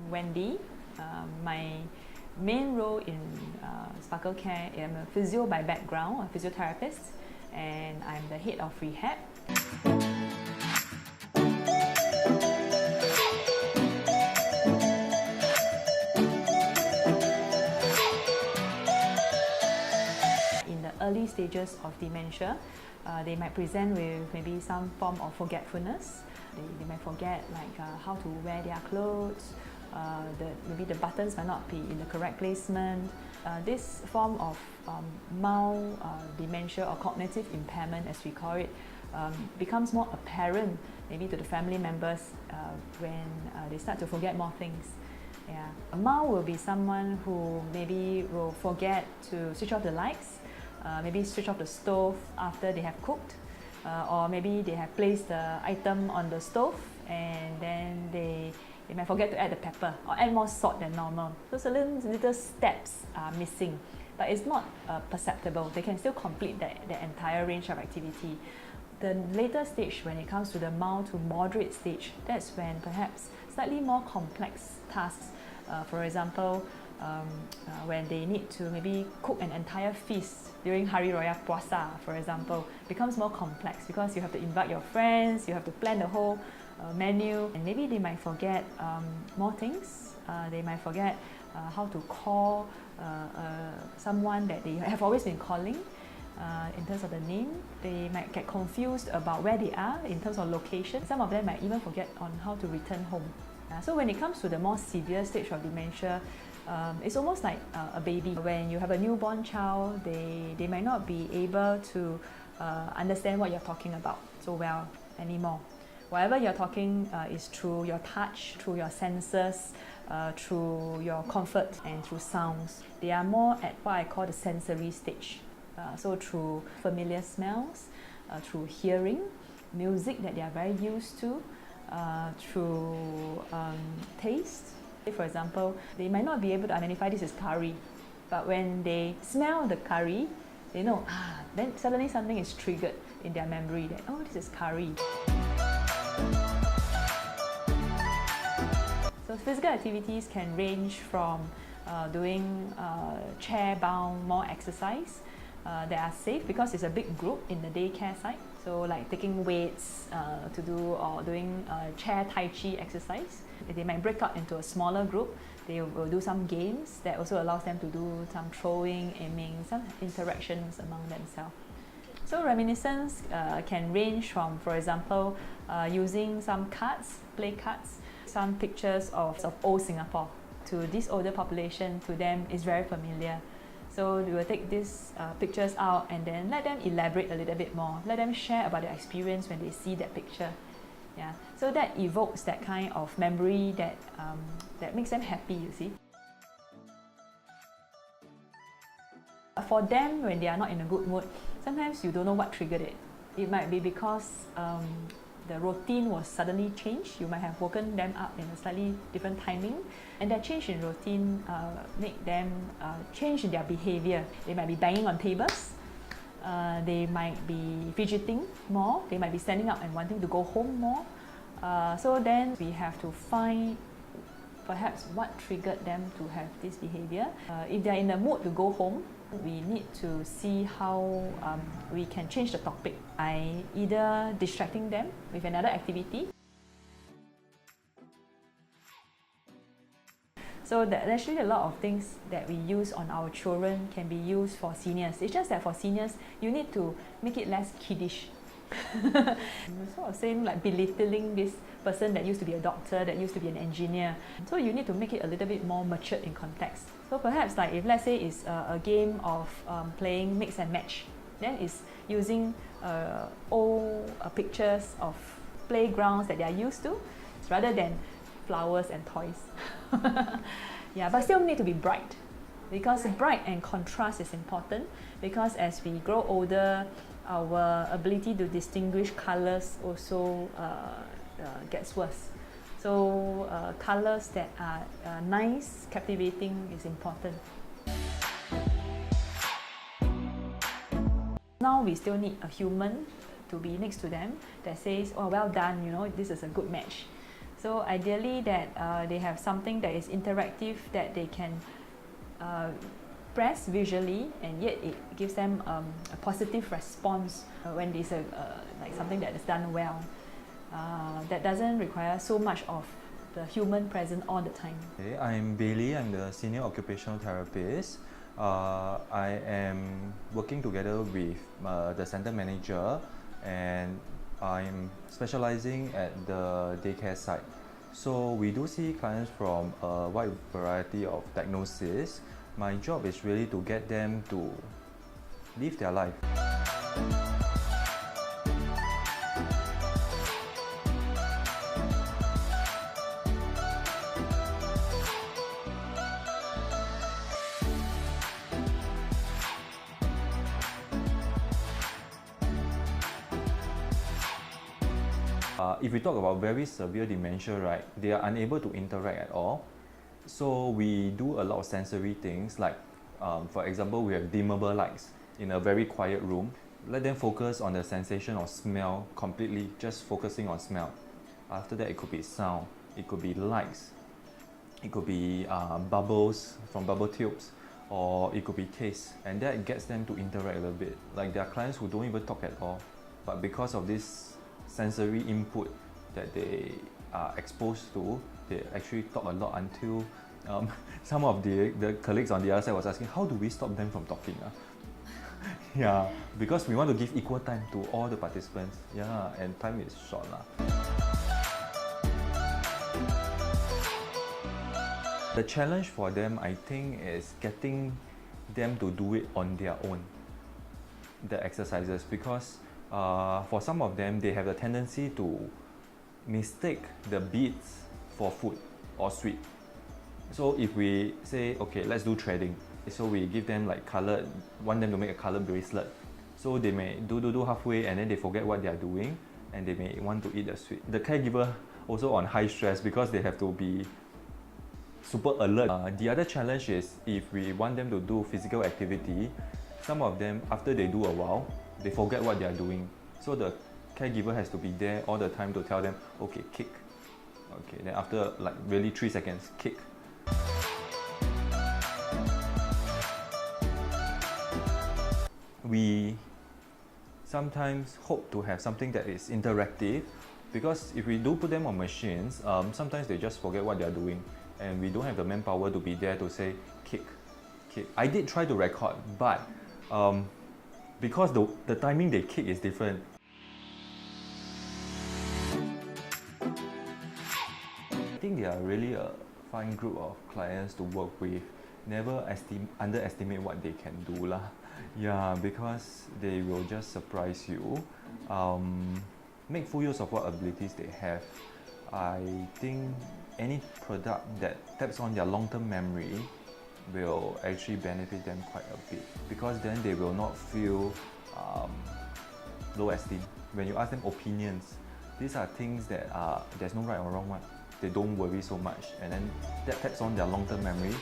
Wendy. My main role in Sparkle Care, I'm a physio by background, a physiotherapist, and I'm the head of rehab. In the early stages of dementia, they might present with maybe some form of forgetfulness. They might forget how to wear their clothes, maybe the buttons might not be in the correct placement. This form of mild dementia or cognitive impairment, as we call it, becomes more apparent maybe to the family members when they start to forget more things. Yeah. A mild will be someone who maybe will forget to switch off the lights, maybe switch off the stove after they have cooked, or maybe they have placed the item on the stove and then they might forget to add the pepper or add more salt than normal. So certain little steps are missing, but it's not perceptible. They can still complete the entire range of activity. The later stage, when it comes to the mild to moderate stage, that's when perhaps slightly more complex tasks, for example, when they need to maybe cook an entire feast during Hari Raya Puasa, for example, becomes more complex because you have to invite your friends, you have to plan the whole menu, and maybe they might forget more things. They might forget how to call someone that they have always been calling in terms of the name. They might get confused about where they are in terms of location. Some of them might even forget on how to return home. So when it comes to the more severe stage of dementia, it's almost like a baby. When you have a newborn child, they might not be able to understand what you're talking about so well anymore. Whatever you're talking is through your touch, through your senses, through your comfort, and through sounds. They are more at what I call the sensory stage. So through familiar smells, through hearing, music that they are very used to, through taste. For example, they might not be able to identify this as curry, but when they smell the curry, they know, then suddenly something is triggered in their memory that, oh, this is curry. So physical activities can range from doing chair-bound more exercise that are safe because it's a big group in the daycare side. So like taking weights to do or doing chair tai chi exercise. They might break out into a smaller group. They will do some games that also allows them to do some throwing, aiming, some interactions among themselves. So reminiscence can range from, for example, using some cards, play cards, some pictures of old Singapore. To this older population, to them is very familiar. So we will take these pictures out and then let them elaborate a little bit more. Let them share about their experience when they see that picture. Yeah. So that evokes that kind of memory that makes them happy, you see. For them, when they are not in a good mood, sometimes you don't know what triggered it. It might be because the routine was suddenly changed. You might have woken them up in a slightly different timing, and that change in routine make them change in their behavior. They might be banging on tables, they might be fidgeting more, they might be standing up and wanting to go home more. So then we have to find perhaps what triggered them to have this behavior. If they're in the mood to go home, we need to see how we can change the topic by either distracting them with another activity. So there's actually a lot of things that we use on our children can be used for seniors. It's just that for seniors, you need to make it less kiddish. Sort of saying like belittling this person that used to be a doctor, that used to be an engineer. So you need to make it a little bit more matured in context. So perhaps like if let's say it's a game of playing mix and match, then it's using old pictures of playgrounds that they are used to rather than flowers and toys. Yeah, but still need to be bright, because bright and contrast is important, because as we grow older, our ability to distinguish colors also gets worse. So colors that are nice, captivating is important. Now we still need a human to be next to them that says, oh, well done, you know, this is a good match. So ideally that they have something that is interactive that they can press visually, and yet it gives them a positive response when there's like something that is done well. That doesn't require so much of the human present all the time. Okay, I'm Bailey, I'm the Senior Occupational Therapist. I am working together with the Center Manager, and I'm specializing at the daycare side. So we do see clients from a wide variety of diagnoses. My job is really to get them to live their life. If we talk about very severe dementia, right, they are unable to interact at all. So we do a lot of sensory things, like for example, we have dimmable lights in a very quiet room. Let them focus on the sensation of smell completely, just focusing on smell. After that, it could be sound, it could be lights, it could be bubbles from bubble tubes, or it could be taste, and that gets them to interact a little bit. Like there are clients who don't even talk at all, but because of this sensory input that they are exposed to, they actually talk a lot until some of the colleagues on the other side was asking, how do we stop them from talking? Yeah, because we want to give equal time to all the participants. Yeah, and time is short. The challenge for them, I think, is getting them to do it on their own, the exercises, because for some of them, they have the tendency to mistake the beads for food or sweet. So if we say, okay, let's do threading, so we give them like colored, want them to make a colored bracelet. So they may do halfway, and then they forget what they are doing, and they may want to eat the sweet. The caregiver also on high stress because they have to be super alert. The other challenge is if we want them to do physical activity, some of them, after they do a while, they forget what they are doing. So the caregiver has to be there all the time to tell them, okay, kick. Okay, then after like really 3 seconds, kick. We sometimes hope to have something that is interactive, because if we do put them on machines, sometimes they just forget what they are doing, and we don't have the manpower to be there to say, kick, kick. I did try to record, but because the timing they kick is different. I think they are really a fine group of clients to work with. Never underestimate what they can do lah. Yeah, because they will just surprise you. Make full use of what abilities they have. I think any product that taps on their long-term memory will actually benefit them quite a bit, because then they will not feel low esteem. When you ask them opinions, these are things that there's no right or wrong one. They don't worry so much, and then that taps on their long-term memory.